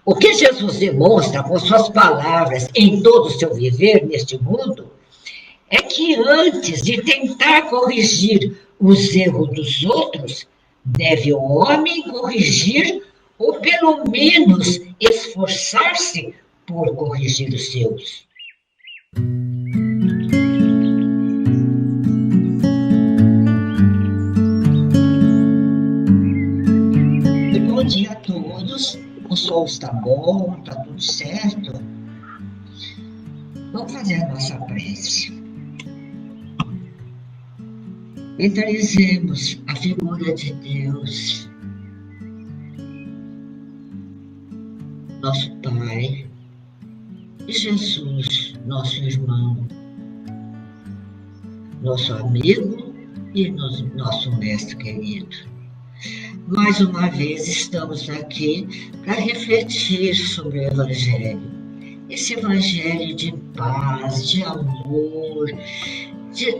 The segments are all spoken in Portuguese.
O que Jesus demonstra com suas palavras em todo o seu viver neste mundo é que antes de tentar corrigir os erros dos outros, deve o homem corrigir ou pelo menos esforçar-se por corrigir os seus. Bom dia a todos. O som está bom, está tudo certo. Vamos fazer a nossa prece. Mentalizemos a figura de Deus, nosso Pai, e Jesus, nosso irmão, nosso amigo e nosso mestre querido. Mais uma vez estamos aqui para refletir sobre o Evangelho. Esse Evangelho de paz, de amor,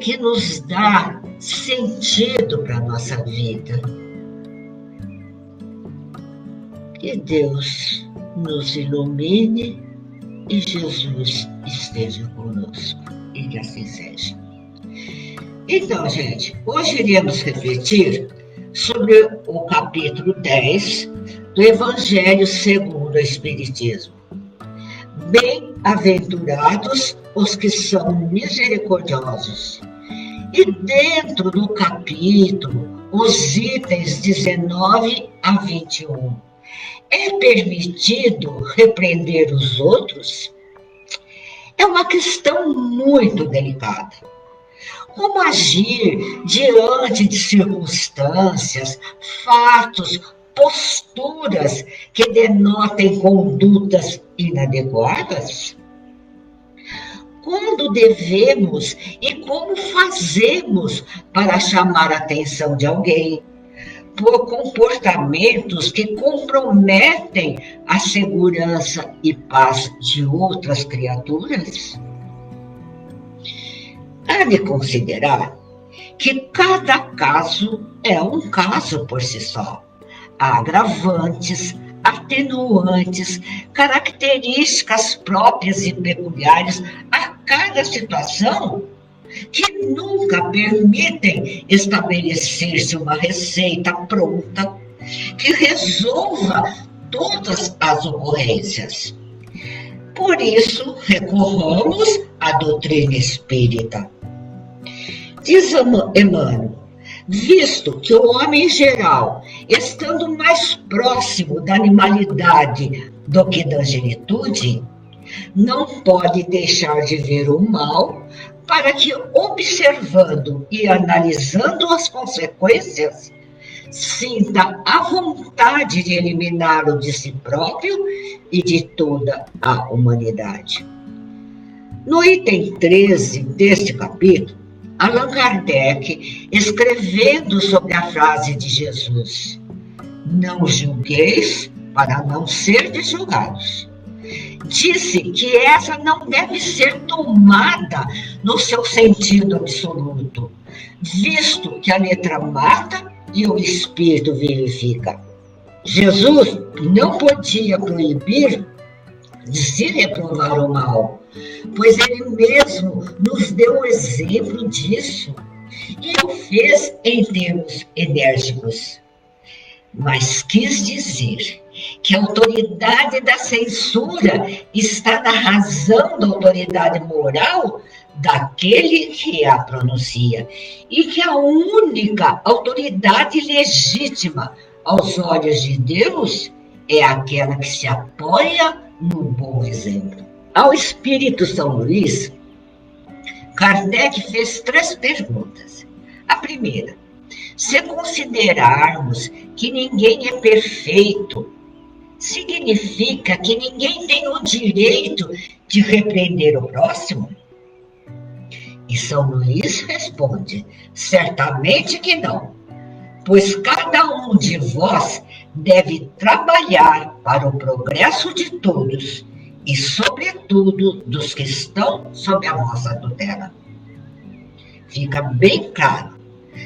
que nos dá sentido para a nossa vida. Que Deus nos ilumine e Jesus esteja conosco. E que assim seja. Então, gente, hoje iremos refletir sobre o capítulo 10 do Evangelho segundo o Espiritismo. Bem-aventurados os que são misericordiosos. E dentro do capítulo, os itens 19 a 21. É permitido repreender os outros? É uma questão muito delicada. Como agir diante de circunstâncias, fatos, posturas que denotem condutas inadequadas? Quando devemos e como fazemos para chamar a atenção de alguém por comportamentos que comprometem a segurança e paz de outras criaturas? Há de considerar que cada caso é um caso por si só. Há agravantes, atenuantes, características próprias e peculiares a cada situação que nunca permitem estabelecer-se uma receita pronta que resolva todas as ocorrências. Por isso, recorramos à doutrina espírita. Diz Emmanuel, visto que o homem em geral, estando mais próximo da animalidade do que da angelitude, não pode deixar de ver o mal para que, observando e analisando as consequências, sinta a vontade de eliminá-lo de si próprio e de toda a humanidade. No item 13 deste capítulo, Allan Kardec, escrevendo sobre a frase de Jesus, não julgueis para não serdes julgados, disse que essa não deve ser tomada no seu sentido absoluto, visto que a letra mata e o espírito vivifica. Jesus não podia proibir de se reprovar o mal, pois ele mesmo nos deu o exemplo disso e o fez em termos enérgicos. Mas quis dizer que a autoridade da censura está na razão da autoridade moral daquele que a pronuncia, e que a única autoridade legítima aos olhos de Deus é aquela que se apoia no bom exemplo. Ao Espírito São Luís, Kardec fez 3 perguntas. A primeira, se considerarmos que ninguém é perfeito, significa que ninguém tem o direito de repreender o próximo? E São Luís responde, certamente que não, pois cada um de vós deve trabalhar para o progresso de todos e, sobretudo, dos que estão sob a vossa tutela. Fica bem claro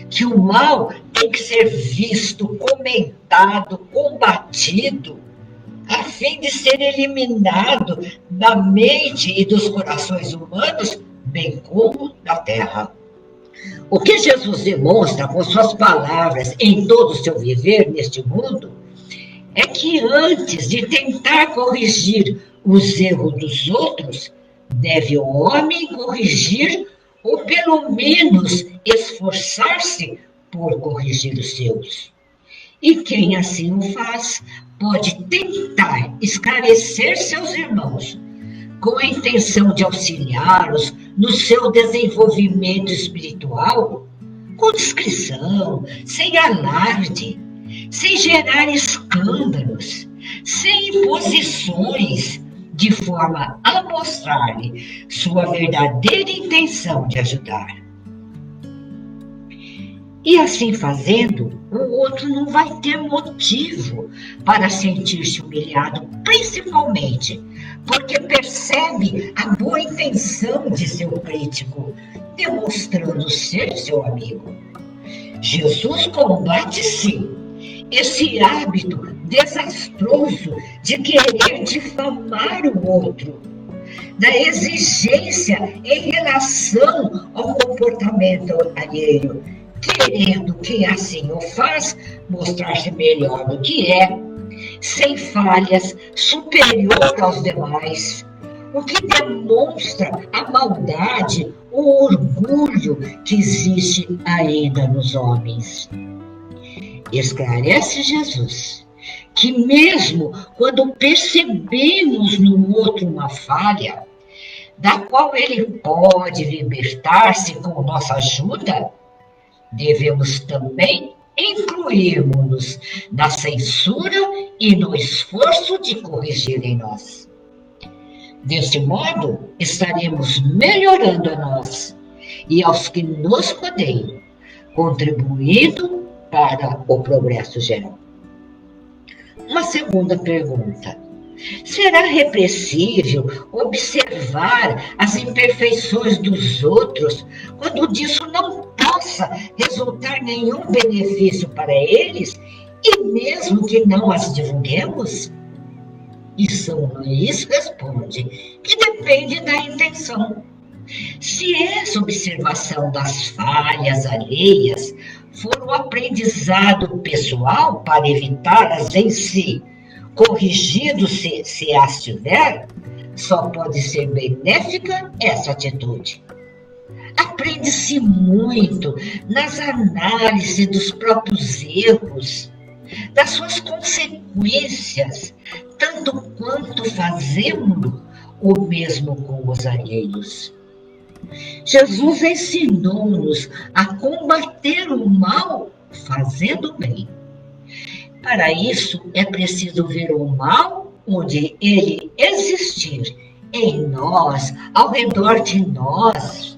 que o mal tem que ser visto, comentado, combatido, a fim de ser eliminado da mente e dos corações humanos, bem como da terra. O que Jesus demonstra com suas palavras em todo o seu viver neste mundo é que antes de tentar corrigir os erros dos outros, deve o homem corrigir ou pelo menos esforçar-se por corrigir os seus. E quem assim o faz pode tentar esclarecer seus irmãos com a intenção de auxiliá-los no seu desenvolvimento espiritual, com discrição, sem alarde, sem gerar escândalos, sem imposições, de forma a mostrar-lhe sua verdadeira intenção de ajudar. E assim fazendo, o outro não vai ter motivo para sentir-se humilhado, principalmente porque percebe a boa intenção de seu crítico, demonstrando ser seu amigo. Jesus combate, sim, esse hábito desastroso de querer difamar o outro, da exigência em relação ao comportamento alheio, querendo que assim o faz mostrar-se melhor do que é, sem falhas, superior aos demais, o que demonstra a maldade, o orgulho que existe ainda nos homens. Esclarece Jesus que mesmo quando percebemos no outro uma falha, da qual ele pode libertar-se com nossa ajuda, devemos também incluirmos-nos na censura e no esforço de corrigir em nós. Desse modo, estaremos melhorando a nós e aos que nos rodeiam, contribuindo para o progresso geral. Uma segunda pergunta. Será repressível observar as imperfeições dos outros quando disso não possa resultar nenhum benefício para eles e mesmo que não as divulguemos? E São Luís responde que depende da intenção. Se essa observação das falhas alheias for um aprendizado pessoal para evitá-las em si, corrigido se as tiver, só pode ser benéfica essa atitude. Aprende-se muito nas análises dos próprios erros, das suas consequências, tanto quanto fazemos o mesmo com os alheios. Jesus ensinou-nos a combater o mal fazendo o bem. Para isso, é preciso ver o mal onde ele existir, em nós, ao redor de nós.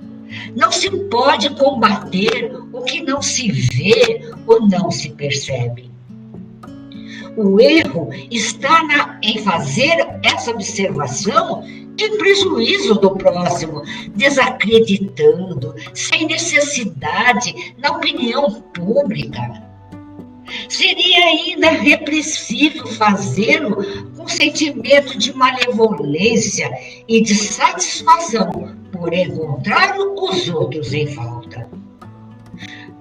Não se pode combater o que não se vê ou não se percebe. O erro está em fazer essa observação em prejuízo do próximo, desacreditando, sem necessidade, na opinião pública. Seria ainda repressível fazê-lo com sentimento de malevolência e de satisfação por encontrar os outros em falta.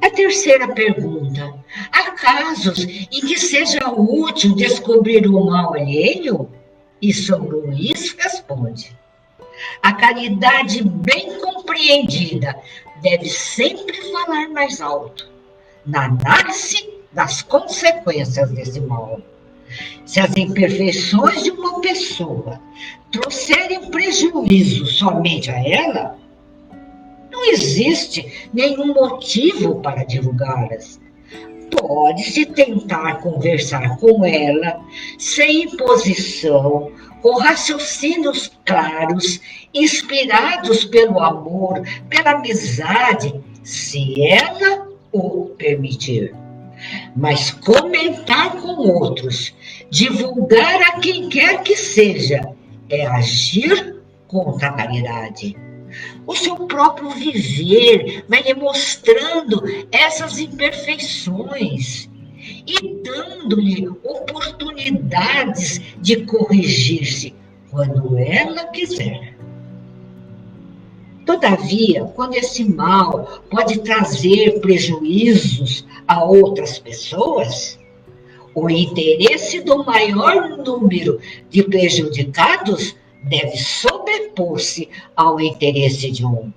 A terceira pergunta. Há casos em que seja útil descobrir o mal alheio? E São Luís responde: a caridade bem compreendida deve sempre falar mais alto na análise das consequências desse mal. Se as imperfeições de uma pessoa trouxerem prejuízo somente a ela, não existe nenhum motivo para divulgá-las. Pode-se tentar conversar com ela, sem imposição, com raciocínios claros, inspirados pelo amor, pela amizade, se ela o permitir. Mas comentar com outros, divulgar a quem quer que seja, é agir contra a caridade. O seu próprio viver vai lhe mostrando essas imperfeições. e dando-lhe oportunidades de corrigir-se quando ela quiser. Todavia, quando esse mal pode trazer prejuízos a outras pessoas, o interesse do maior número de prejudicados deve sobrepor-se ao interesse de um.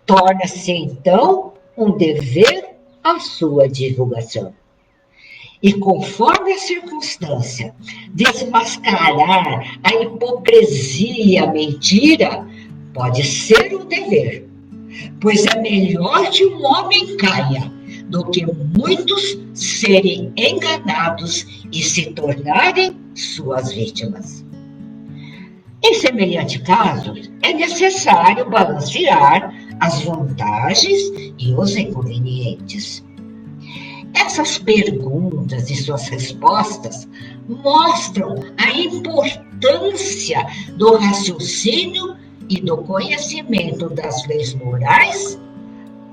Torna-se, então, um dever a sua divulgação. E conforme a circunstância, desmascarar a hipocrisia e a mentira pode ser um dever, pois é melhor que um homem caia do que muitos serem enganados e se tornarem suas vítimas. Em semelhante caso, é necessário balancear as vantagens e os inconvenientes. Essas perguntas e suas respostas mostram a importância do raciocínio e do conhecimento das leis morais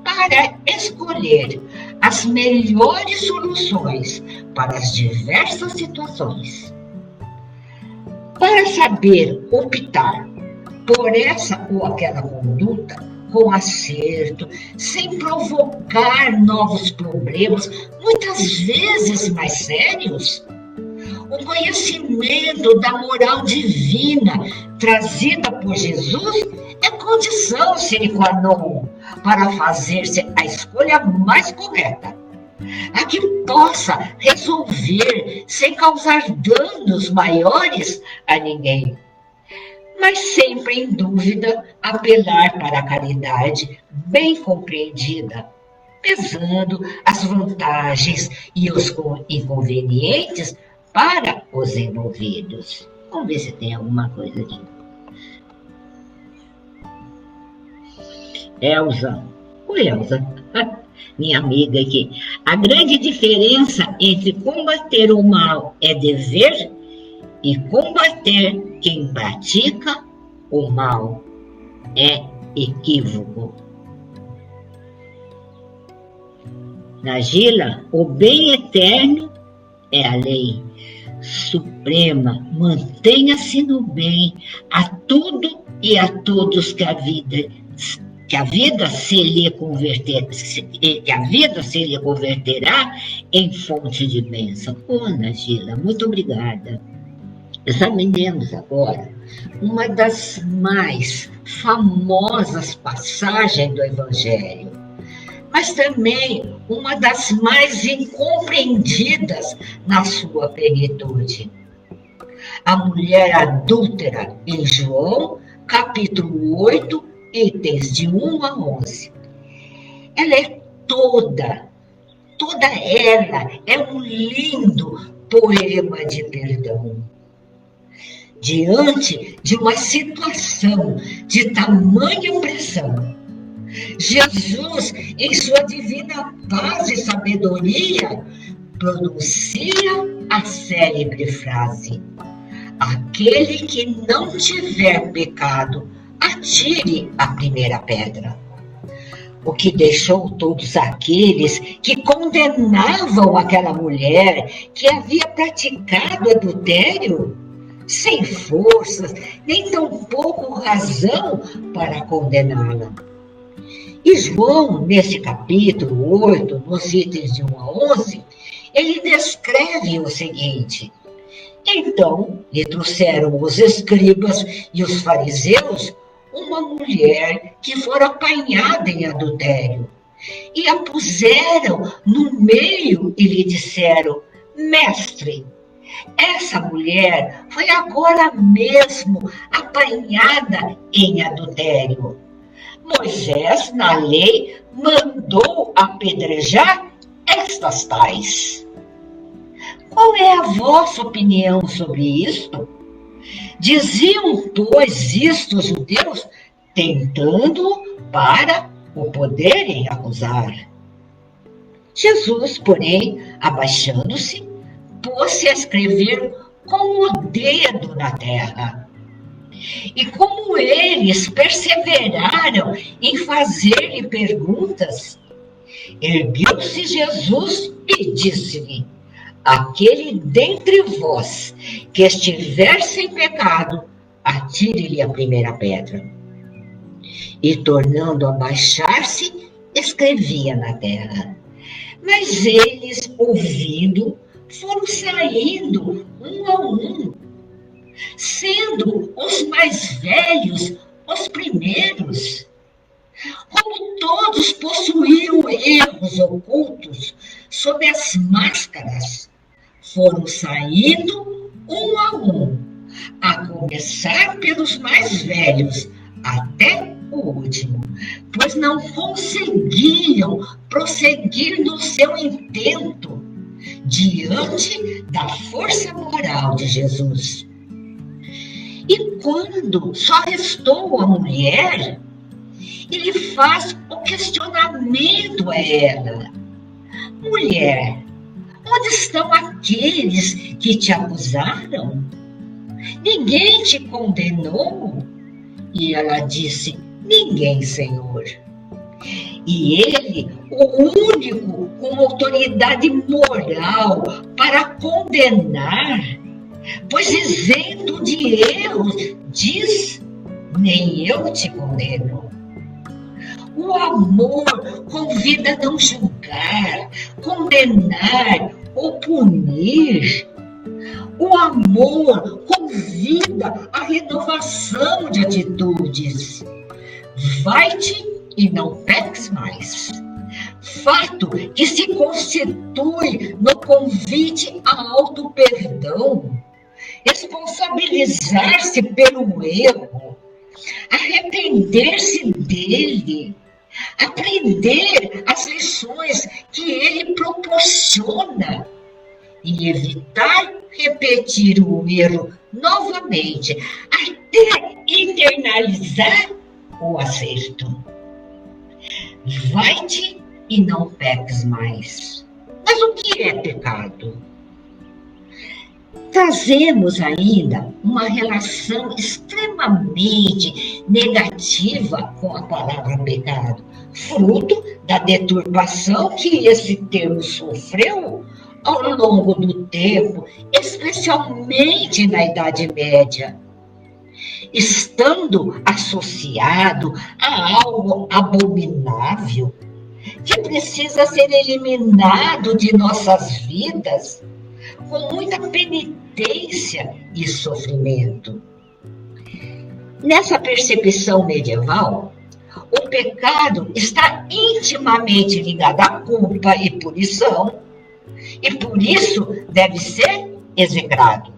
para escolher as melhores soluções para as diversas situações. Para saber optar por essa ou aquela conduta com acerto, sem provocar novos problemas, muitas vezes mais sérios, o conhecimento da moral divina trazida por Jesus é condição sine qua non para fazer-se a escolha mais correta, a que possa resolver sem causar danos maiores a ninguém, mas sempre em dúvida apelar para a caridade bem compreendida, pesando as vantagens e os inconvenientes para os envolvidos. Vamos ver se tem alguma coisa aqui. Elza. Oi, Elza. Minha amiga aqui. A grande diferença entre combater o mal é dever e combater quem pratica o mal é equívoco. Nagila, o bem eterno é a lei suprema. Mantenha-se no bem a tudo e a todos que a vida se lhe converterá em fonte de bênção. Nagila, muito obrigada. Examinemos agora uma das mais famosas passagens do Evangelho, mas também uma das mais incompreendidas na sua plenitude. A mulher adúltera em João, capítulo 8, itens de 1 a 11. Ela é toda ela é um lindo poema de perdão. Diante de uma situação de tamanha pressão, Jesus, em sua divina paz e sabedoria, pronuncia a célebre frase: aquele que não tiver pecado, atire a primeira pedra. O que deixou todos aqueles que condenavam aquela mulher que havia praticado adultério sem forças, nem tampouco razão para condená-la. E João, nesse capítulo 8, nos itens de 1 a 11, ele descreve o seguinte: então lhe trouxeram os escribas e os fariseus uma mulher que fora apanhada em adultério, e a puseram no meio e lhe disseram: mestre, essa mulher foi agora mesmo apanhada em adultério. Moisés, na lei, mandou apedrejar estas tais. Qual é a vossa opinião sobre isto? Diziam, pois, isto os judeus, tentando para o poderem acusar. Jesus, porém, abaixando-se, pôs-se a escrever com o dedo na terra. E como eles perseveraram em fazer-lhe perguntas, ergueu-se Jesus e disse-lhe: aquele dentre vós que estiver sem pecado, atire-lhe a primeira pedra. E tornando a baixar-se, escrevia na terra. Mas eles, ouvindo, foram saindo um a um, sendo os mais velhos os primeiros. Como todos possuíam erros ocultos sob as máscaras, foram saindo um a começar pelos mais velhos, até o último, pois não conseguiam prosseguir no seu intento diante da força moral de Jesus. E quando só restou a mulher, ele faz o questionamento a ela: mulher, onde estão aqueles que te acusaram? Ninguém te condenou? E ela disse: ninguém, Senhor. E ele, o único com autoridade moral para condenar, pois isento de erros, diz: nem eu te condeno. O amor convida a não julgar, condenar ou punir. O amor convida à renovação de atitudes. Vai-te e não peques mais. Fato que se constitui no convite a auto-perdão, responsabilizar-se pelo erro, arrepender-se dele, aprender as lições que ele proporciona e evitar repetir o erro novamente, até internalizar o acerto. Vai-te e não peques mais. Mas o que é pecado? Trazemos ainda uma relação extremamente negativa com a palavra pecado, fruto da deturpação que esse termo sofreu ao longo do tempo, especialmente na Idade Média, estando associado a algo abominável que precisa ser eliminado de nossas vidas com muita penitência e sofrimento. Nessa percepção medieval, o pecado está intimamente ligado à culpa e punição, e por isso deve ser execrado.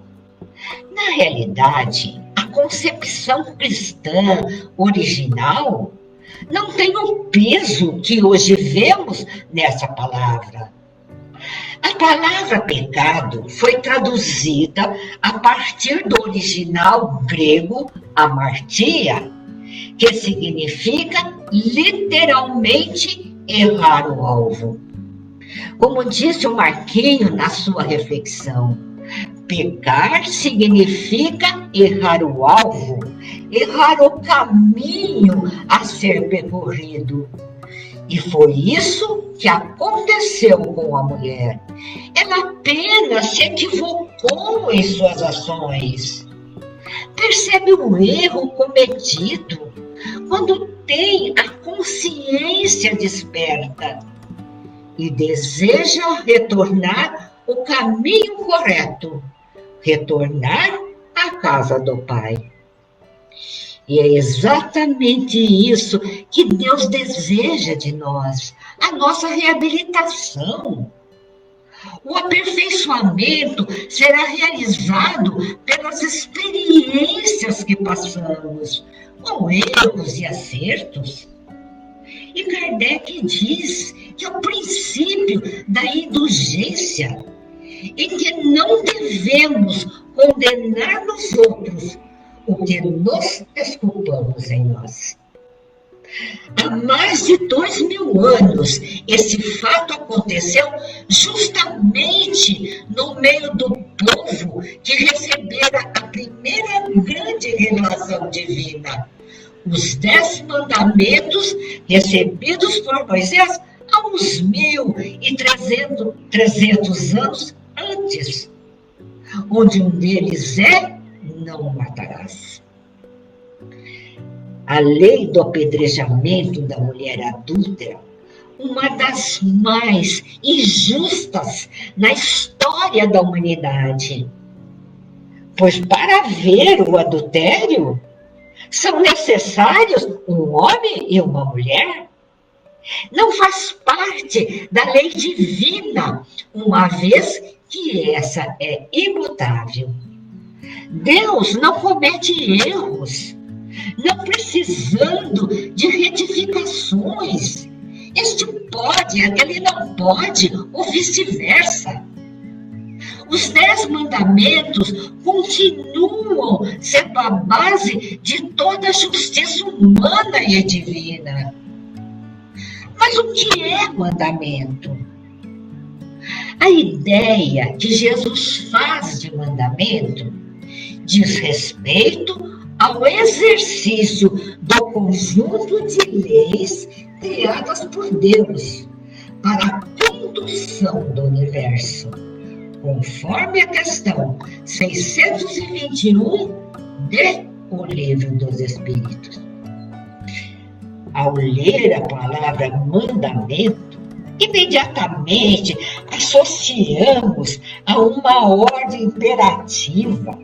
Na realidade, a concepção cristã original não tem o peso que hoje vemos nessa palavra. A palavra pecado foi traduzida a partir do original grego amartia, que significa literalmente errar o alvo. Como disse o Marquinho na sua reflexão, pecar significa errar o alvo, errar o caminho a ser percorrido. E foi isso que aconteceu com a mulher. Ela apenas se equivocou em suas ações. Percebe o erro cometido quando tem a consciência desperta e deseja retornar o caminho correto, retornar à casa do Pai. E é exatamente isso que Deus deseja de nós, a nossa reabilitação. O aperfeiçoamento será realizado pelas experiências que passamos, com erros e acertos. E Kardec diz que o princípio da indulgência, em que não devemos condenar nos outros o que nos desculpamos em nós. Há mais de 2000 anos, esse fato aconteceu justamente no meio do povo que recebera a primeira grande revelação divina, os 10 mandamentos recebidos por Moisés há uns 1300 anos antes, onde um deles é, não matarás. A lei do apedrejamento da mulher adúltera, uma das mais injustas na história da humanidade. Pois para haver o adultério, são necessários um homem e uma mulher. Não faz parte da lei divina, uma vez que essa é imutável. Deus não comete erros, não precisando de retificações. Este pode, aquele não pode, ou vice-versa. Os 10 mandamentos continuam sendo a base de toda a justiça humana e divina. Mas o que é mandamento? A ideia que Jesus faz de mandamento diz respeito ao exercício do conjunto de leis criadas por Deus para a condução do universo, conforme a questão 621 de O Livro dos Espíritos. Ao ler a palavra mandamento, imediatamente associamos a uma ordem imperativa,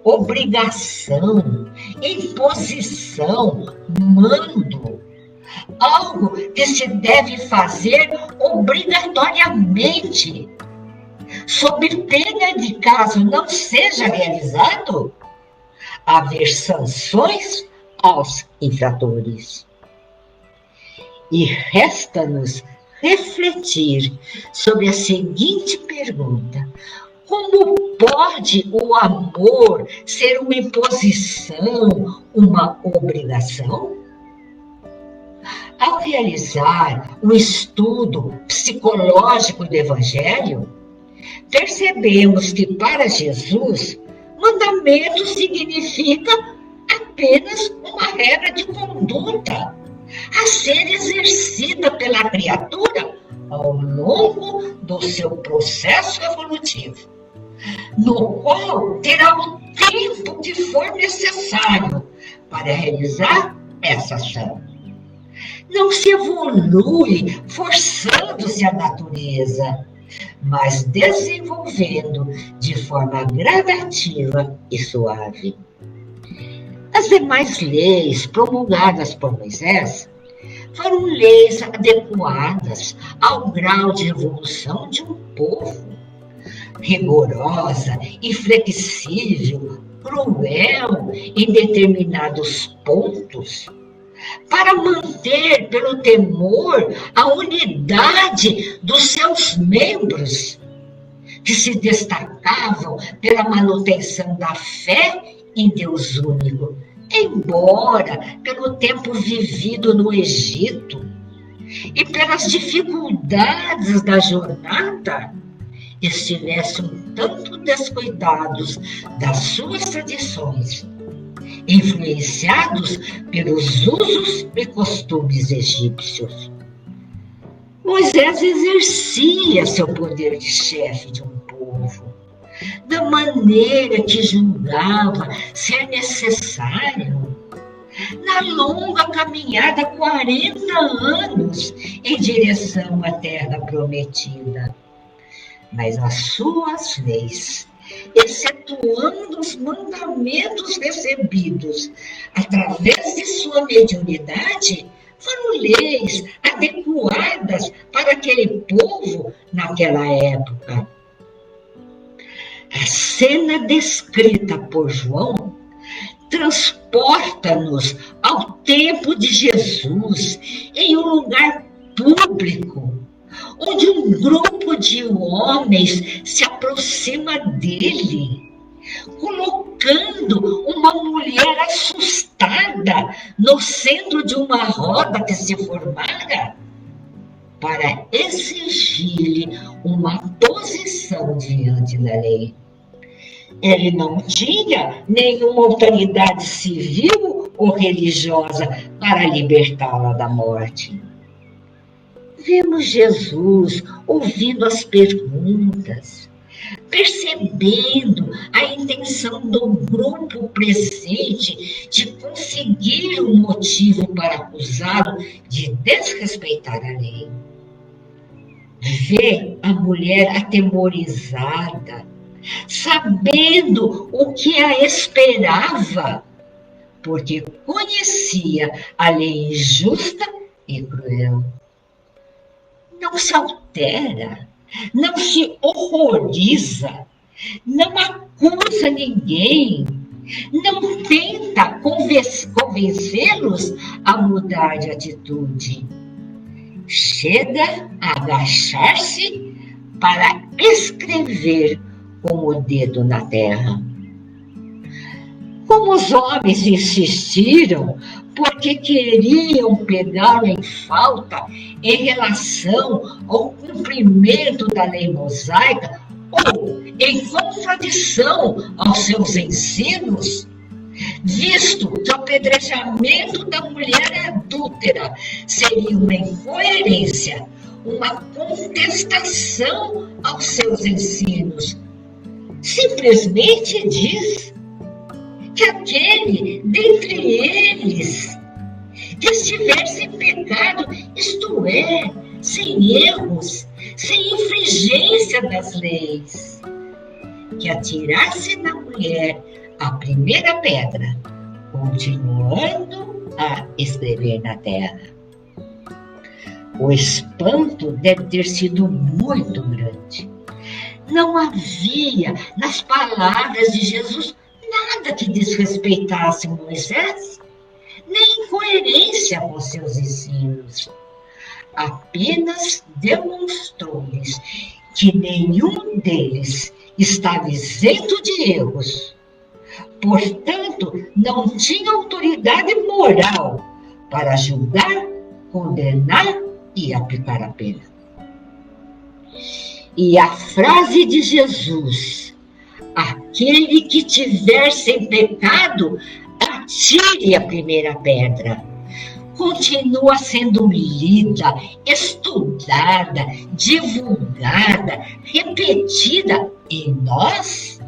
obrigação, imposição, mando, algo que se deve fazer obrigatoriamente, sob pena de caso não seja realizado, haver sanções aos infratores. E resta-nos refletir sobre a seguinte pergunta: como pode o amor ser uma imposição, uma obrigação? Ao realizar um estudo psicológico do Evangelho, percebemos que para Jesus, mandamento significa apenas uma regra de conduta a ser exercida pela criatura ao longo do seu processo evolutivo, no qual terá o tempo que for necessário para realizar essa ação. Não se evolui forçando-se a natureza, mas desenvolvendo de forma gradativa e suave. As demais leis promulgadas por Moisés foram leis adequadas ao grau de evolução de um povo. Rigorosa, inflexível, cruel em determinados pontos, para manter pelo temor a unidade dos seus membros, que se destacavam pela manutenção da fé em Deus único, embora pelo tempo vivido no Egito e pelas dificuldades da jornada estivessem um tanto descuidados das suas tradições, influenciados pelos usos e costumes egípcios. Moisés exercia seu poder de chefe de um povo da maneira que julgava ser necessário, na longa caminhada 40 anos em direção à terra prometida. Mas as suas leis, excetuando os mandamentos recebidos através de sua mediunidade, foram leis adequadas para aquele povo naquela época. A cena descrita por João transporta-nos ao tempo de Jesus, em um lugar público, onde um grupo de homens se aproxima dele, colocando uma mulher assustada no centro de uma roda que se formara, para exigir-lhe uma posição diante da lei. Ele não tinha nenhuma autoridade civil ou religiosa para libertá-la da morte. Vemos Jesus ouvindo as perguntas, percebendo a intenção do grupo presente de conseguir um motivo para acusá-lo de desrespeitar a lei. Vê a mulher atemorizada, sabendo o que a esperava, porque conhecia a lei injusta e cruel. Não se altera, não se horroriza, não acusa ninguém, não tenta convencê-los a mudar de atitude. Chega a agachar-se para escrever com o dedo na terra. Como os homens insistiram, porque queriam pegá-lo em falta em relação ao cumprimento da lei mosaica ou em contradição aos seus ensinos, visto que o apedrejamento da mulher adúltera seria uma incoerência, uma contestação aos seus ensinos, simplesmente diz que aquele dentre eles que estivesse em pecado, isto é, sem erros, sem infringência das leis, que atirasse na mulher a primeira pedra, continuando a escrever na terra. O espanto deve ter sido muito grande. Não havia nas palavras de Jesus nada que desrespeitasse Moisés, nem incoerência com seus ensinos. Apenas demonstrou-lhes que nenhum deles estava isento de erros. Portanto, não tinha autoridade moral para julgar, condenar e aplicar a pena. E a frase de Jesus: aquele que tiver sem pecado, atire a primeira pedra, continua sendo lida, estudada, divulgada, repetida. E nós,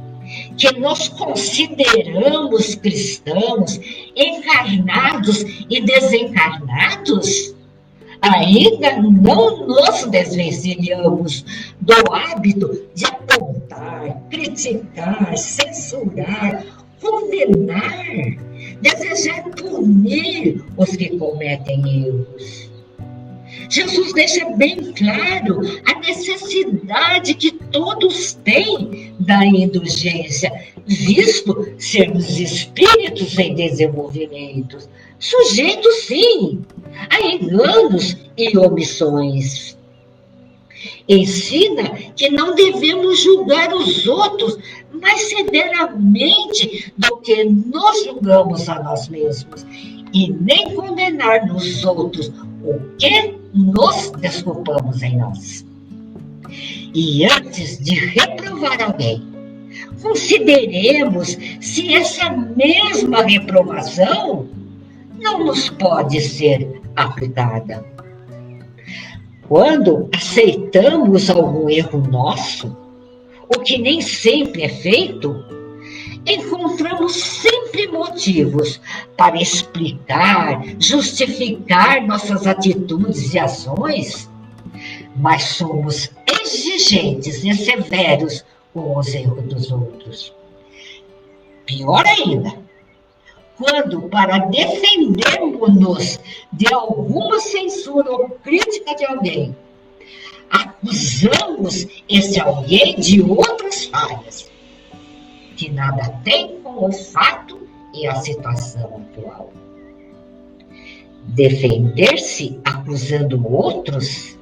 que nos consideramos cristãos, encarnados e desencarnados, ainda não nos desvencilhamos do hábito de apontar, criticar, censurar, condenar, desejar punir os que cometem erros. Jesus deixa bem claro a necessidade que todos têm da indulgência, visto sermos espíritos em desenvolvimento, sujeitos, sim, a enganos e omissões. Ensina que não devemos julgar os outros mais severamente do que nos julgamos a nós mesmos, e nem condenar nos outros o que nos desculpamos em nós. E antes de reprovar alguém, consideremos se essa mesma reprovação não nos pode ser aplicada. Quando aceitamos algum erro nosso, o que nem sempre é feito, encontramos sempre motivos para explicar, justificar nossas atitudes e ações, mas somos exigentes e severos com os erros dos outros. Pior ainda, quando, para defendermos-nos de alguma censura ou crítica de alguém, acusamos esse alguém de outras falhas, que nada tem com o fato e a situação atual. Defender-se acusando outros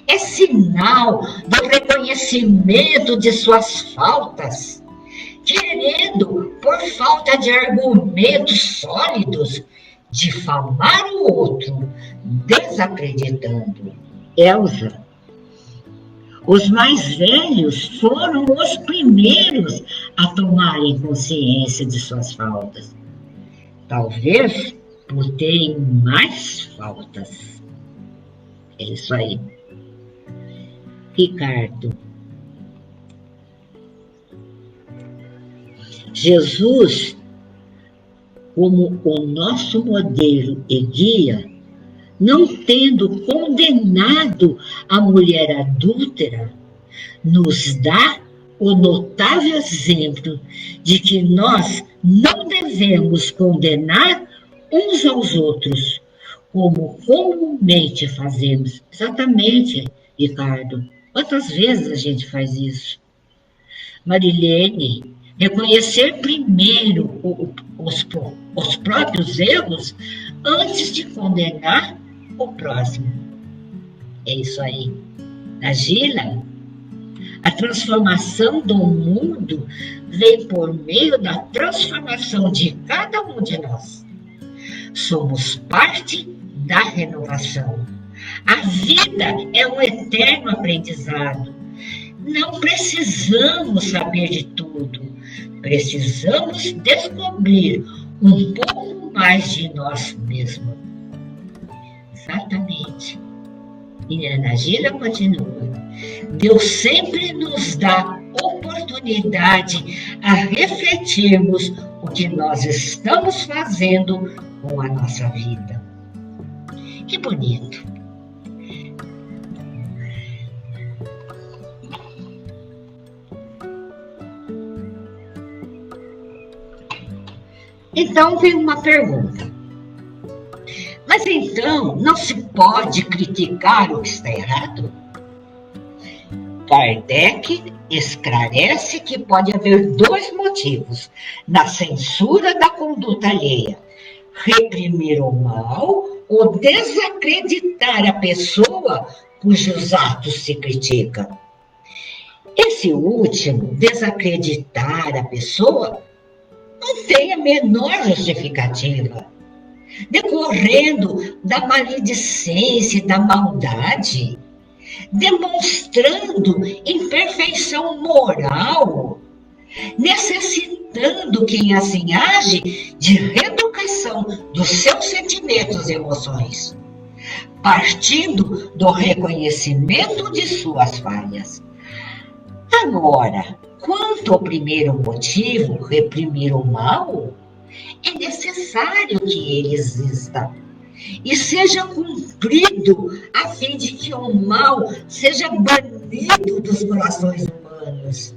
é sinal do reconhecimento de suas faltas, querendo, por falta de argumentos sólidos, difamar o outro, desacreditando. Elza, os mais velhos foram os primeiros a tomarem consciência de suas faltas. Talvez por terem mais faltas. É isso aí. Ricardo. Jesus, como o nosso modelo e guia, não tendo condenado a mulher adúltera, nos dá o notável exemplo de que nós não devemos condenar uns aos outros, como comumente fazemos. Exatamente, Ricardo. Quantas vezes a gente faz isso? Marilene, reconhecer primeiro os próprios erros antes de condenar o próximo. É isso aí. Agila, a transformação do mundo vem por meio da transformação de cada um de nós. Somos parte da renovação. A vida é um eterno aprendizado. Não precisamos saber de tudo. Precisamos descobrir um pouco mais de nós mesmos. Exatamente. E Ana Gila continua. Deus sempre nos dá oportunidade a refletirmos o que nós estamos fazendo com a nossa vida. Que bonito. Então vem uma pergunta. Mas então não se pode criticar o que está errado? Kardec esclarece que pode haver dois motivos na censura da conduta alheia: reprimir o mal ou desacreditar a pessoa cujos atos se critica. Esse último, desacreditar a pessoa, não tem a menor justificativa, decorrendo da maledicência e da maldade, demonstrando imperfeição moral, necessitando quem assim age de reeducação dos seus sentimentos e emoções, partindo do reconhecimento de suas falhas. Agora, quanto ao primeiro motivo, reprimir o mal, é necessário que ele exista e seja cumprido a fim de que o mal seja banido dos corações humanos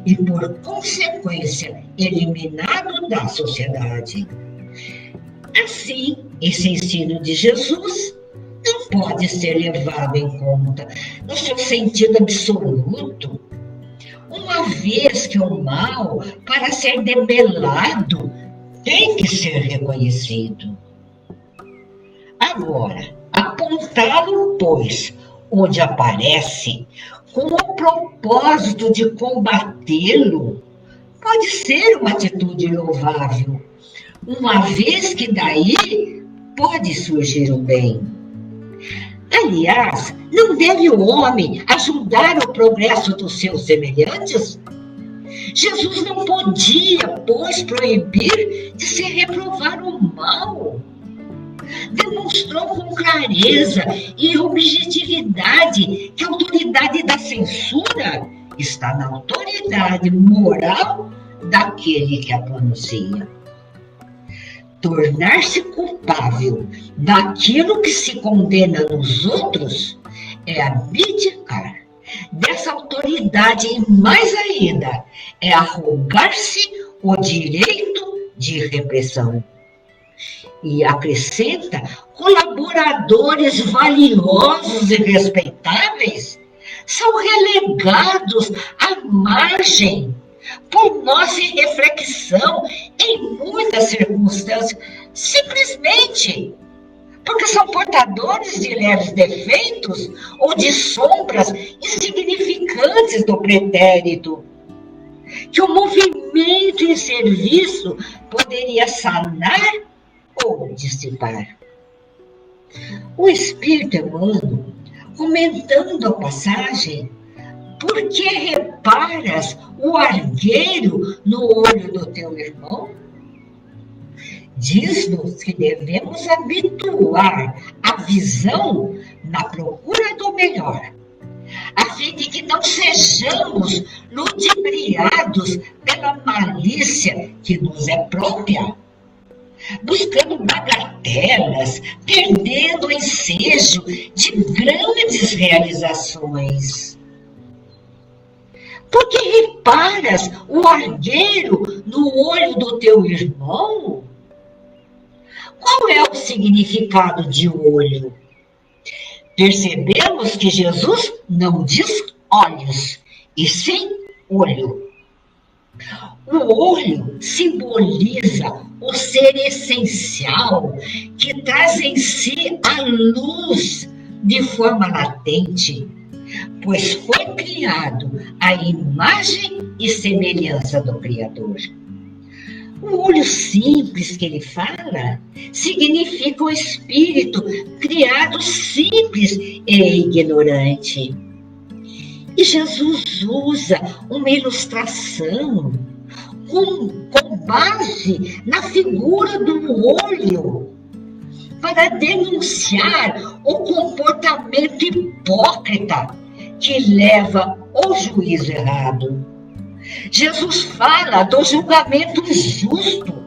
e, por consequência, eliminado da sociedade. Assim, esse ensino de Jesus não pode ser levado em conta no seu sentido absoluto, uma vez que o mal, para ser debelado, tem que ser reconhecido. Agora, apontá-lo, pois, onde aparece, com o propósito de combatê-lo, pode ser uma atitude louvável, uma vez que daí pode surgir o bem. Aliás, não deve o homem ajudar o progresso dos seus semelhantes? Jesus não podia, pois, proibir de se reprovar o mal. Demonstrou com clareza e objetividade que a autoridade da censura está na autoridade moral daquele que a pronuncia. Tornar-se culpável daquilo que se condena nos outros é abdicar dessa autoridade e, mais ainda, é arrogar-se o direito de repressão. E acrescenta, colaboradores valiosos e respeitáveis são relegados à margem por nossa irreflexão em muitas circunstâncias, simplesmente porque são portadores de leves defeitos ou de sombras insignificantes do pretérito, que o movimento em serviço poderia sanar ou dissipar. O Espírito Emmanuel, comentando a passagem, por que reparas o argueiro no olho do teu irmão? Diz-nos que devemos habituar a visão na procura do melhor, a fim de que não sejamos ludibriados pela malícia que nos é própria, buscando bagatelas, perdendo o ensejo de grandes realizações. Porque reparas o argueiro no olho do teu irmão? Qual é o significado de olho? Percebemos que Jesus não diz olhos, e sim olho. O olho simboliza o ser essencial que traz em si a luz de forma latente, pois foi criado à imagem e semelhança do Criador. O olho simples que ele fala significa o espírito criado simples e ignorante. E Jesus usa uma ilustração com base na figura do olho para denunciar o comportamento hipócrita que leva ao juízo errado. Jesus fala do julgamento justo,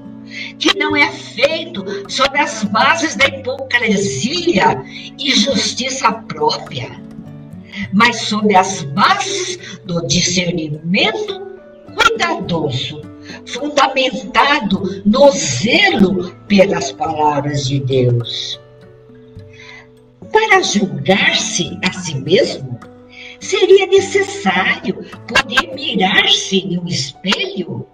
que não é feito sobre as bases da hipocrisia e justiça própria, mas sobre as bases do discernimento cuidadoso, fundamentado no zelo pelas palavras de Deus. Para julgar-se a si mesmo, seria necessário poder mirar-se em um espelho,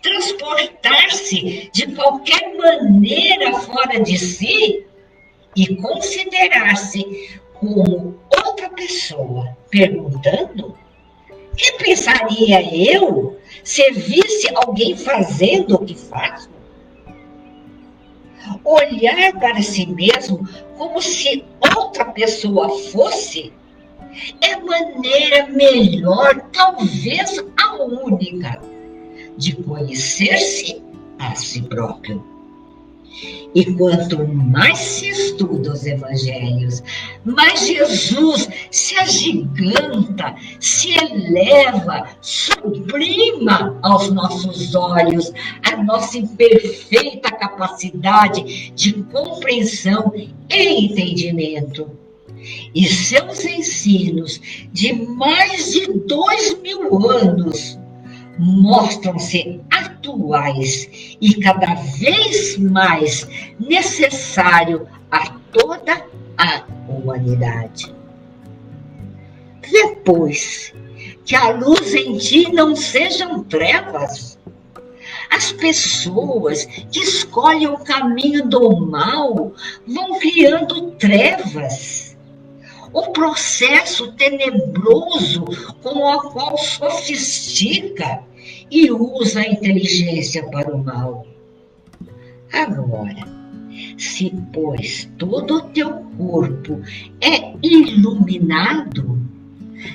transportar-se de qualquer maneira fora de si e considerar-se como outra pessoa, perguntando: que pensaria eu se visse alguém fazendo o que faço? Olhar para si mesmo como se outra pessoa fosse é a maneira melhor, talvez a única, de conhecer-se a si próprio. E quanto mais se estuda os evangelhos, mais Jesus se agiganta, se eleva, sublima aos nossos olhos a nossa imperfeita capacidade de compreensão e entendimento. E seus ensinos de mais de 2000 anos mostram-se atuais e cada vez mais necessário a toda a humanidade. Depois que a luz em ti não sejam trevas, as pessoas que escolhem o caminho do mal vão criando trevas. O processo tenebroso com o qual sofistica e usa a inteligência para o mal. Agora, se, pois, todo o teu corpo é iluminado,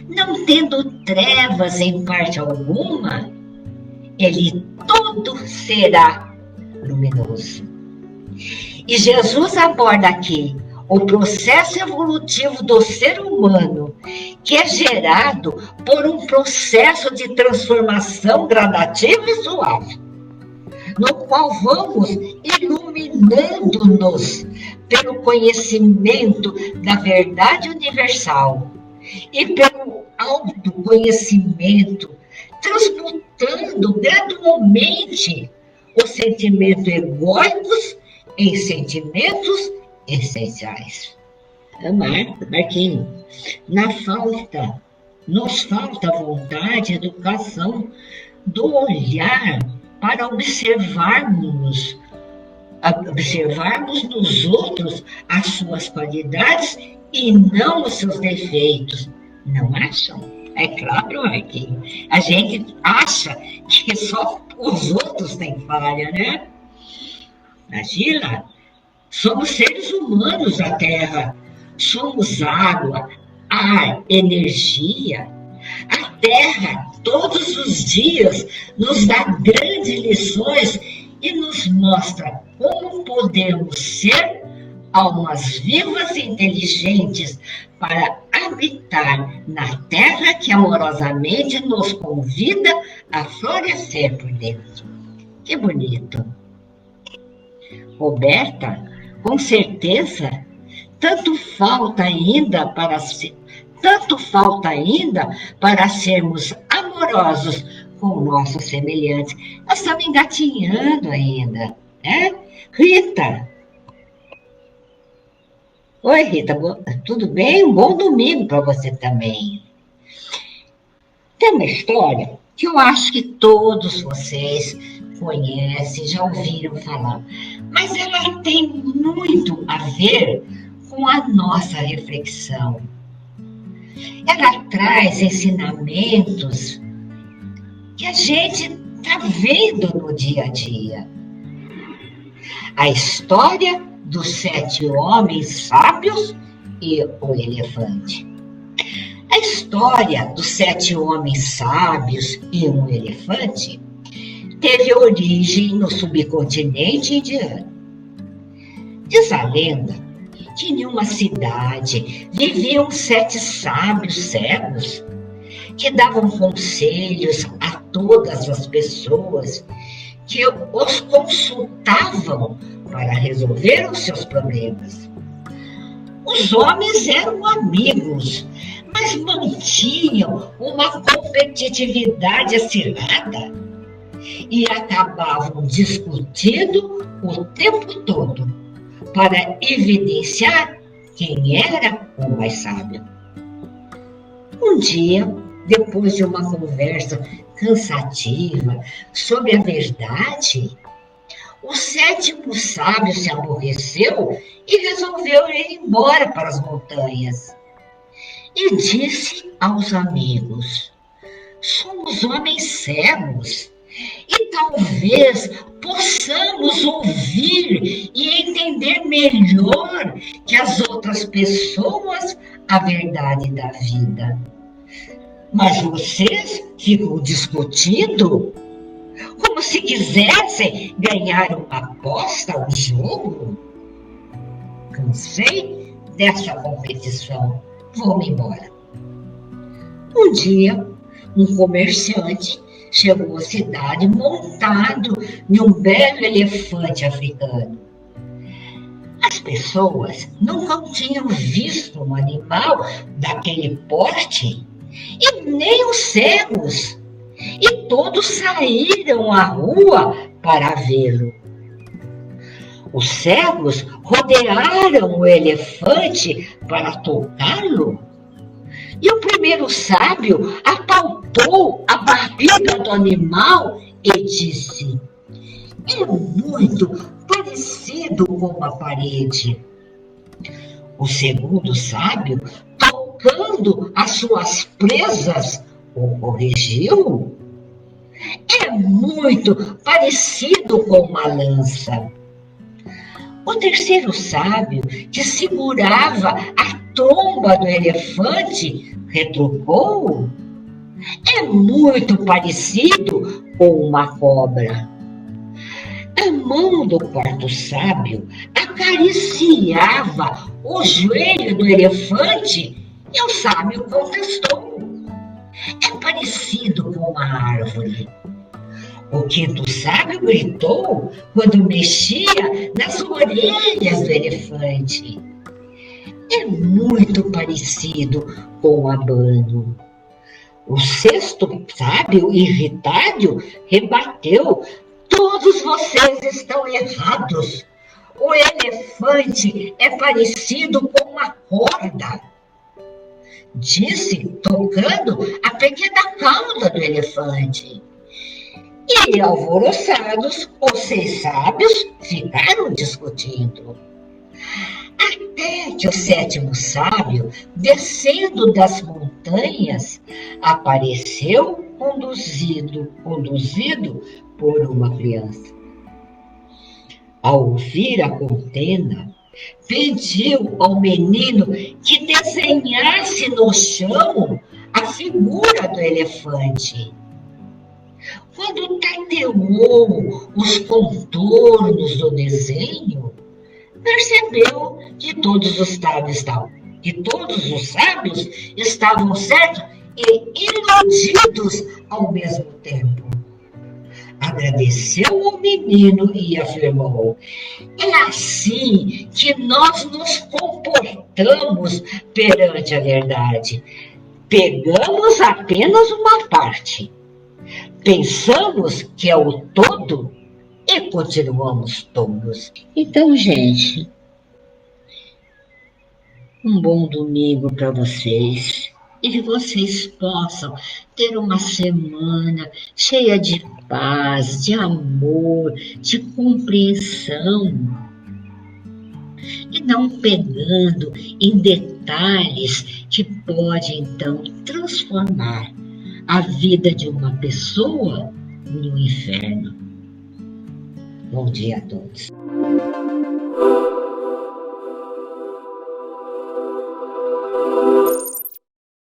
não tendo trevas em parte alguma, ele todo será luminoso. E Jesus aborda aqui o processo evolutivo do ser humano, que é gerado por um processo de transformação gradativa e suave, no qual vamos iluminando-nos pelo conhecimento da verdade universal e pelo autoconhecimento, transmutando gradualmente os sentimentos egóicos em sentimentos essenciais. Marquinhos, nos falta vontade, educação do olhar para observarmos nos outros as suas qualidades e não os seus defeitos. Não acham? É claro, Marquinhos. A gente acha que só os outros têm falha, né? Imagina, somos seres humanos da Terra. Somos água, ar, energia. A Terra, todos os dias, nos dá grandes lições e nos mostra como podemos ser almas vivas e inteligentes para habitar na terra que amorosamente nos convida a florescer por dentro. Que bonito. Roberta, com certeza, tanto falta ainda para sermos amorosos com nossos semelhantes. Nós estamos engatinhando ainda, né? Rita. Oi, Rita, tudo bem? Um bom domingo para você também. Tem uma história que eu acho que todos vocês conhecem, já ouviram falar, mas ela tem muito a ver com a nossa reflexão. Ela traz ensinamentos que a gente está vendo no dia a dia. A história dos 7 homens sábios e o elefante. A história dos 7 homens sábios e um elefante teve origem no subcontinente indiano. Diz a lenda que em uma cidade viviam 7 sábios cegos que davam conselhos a todas as pessoas que os consultavam para resolver os seus problemas. Os homens eram amigos, mas mantinham uma competitividade acirrada e acabavam discutindo o tempo todo para evidenciar quem era o mais sábio. Um dia, depois de uma conversa cansativa sobre a verdade, o 7º sábio se aborreceu e resolveu ir embora para as montanhas. E disse aos amigos: somos homens cegos e talvez possamos ouvir e entender melhor que as outras pessoas a verdade da vida. Mas vocês ficam discutindo como se quisessem ganhar uma aposta, um jogo. Cansei dessa competição, vou-me embora. Um dia, um comerciante chegou à cidade montado em um belo elefante africano. As pessoas nunca tinham visto um animal daquele porte, e nem os cegos, e todos saíram à rua para vê-lo. Os cegos rodearam o elefante para tocá-lo, e o primeiro sábio apalpou a barriga do animal e disse: é muito parecido com a parede. O segundo sábio, tocando as suas presas, o corrigiu: é muito parecido com uma lança. O terceiro sábio, que segurava a tromba do elefante, retrucou: é muito parecido com uma cobra. A mão do quarto sábio acariciava o joelho do elefante e o sábio contestou: é parecido com uma árvore. O quinto sábio gritou quando mexia nas orelhas do elefante: é muito parecido com um abano. O sexto sábio, irritado, rebateu: todos vocês estão errados. O elefante é parecido com uma corda. Disse, tocando a pequena cauda do elefante. E, alvoroçados, os 6 sábios ficaram discutindo. Até que o 7º sábio, descendo das montanhas, apareceu conduzido por uma criança. Ao ouvir a contenda, pediu ao menino que desenhasse no chão a figura do elefante. Quando tateou os contornos do desenho, percebeu que todos os sábios estavam certos e iludidos ao mesmo tempo. Agradeceu ao menino e afirmou: é assim que nós nos comportamos perante a verdade. Pegamos apenas uma parte, pensamos que é o todo e continuamos tolos. Então, gente, um bom domingo para vocês e que vocês possam ter uma semana cheia de paz, de amor, de compreensão e não pegando em detalhes que podem então transformar a vida de uma pessoa em um inferno. Bom dia a todos.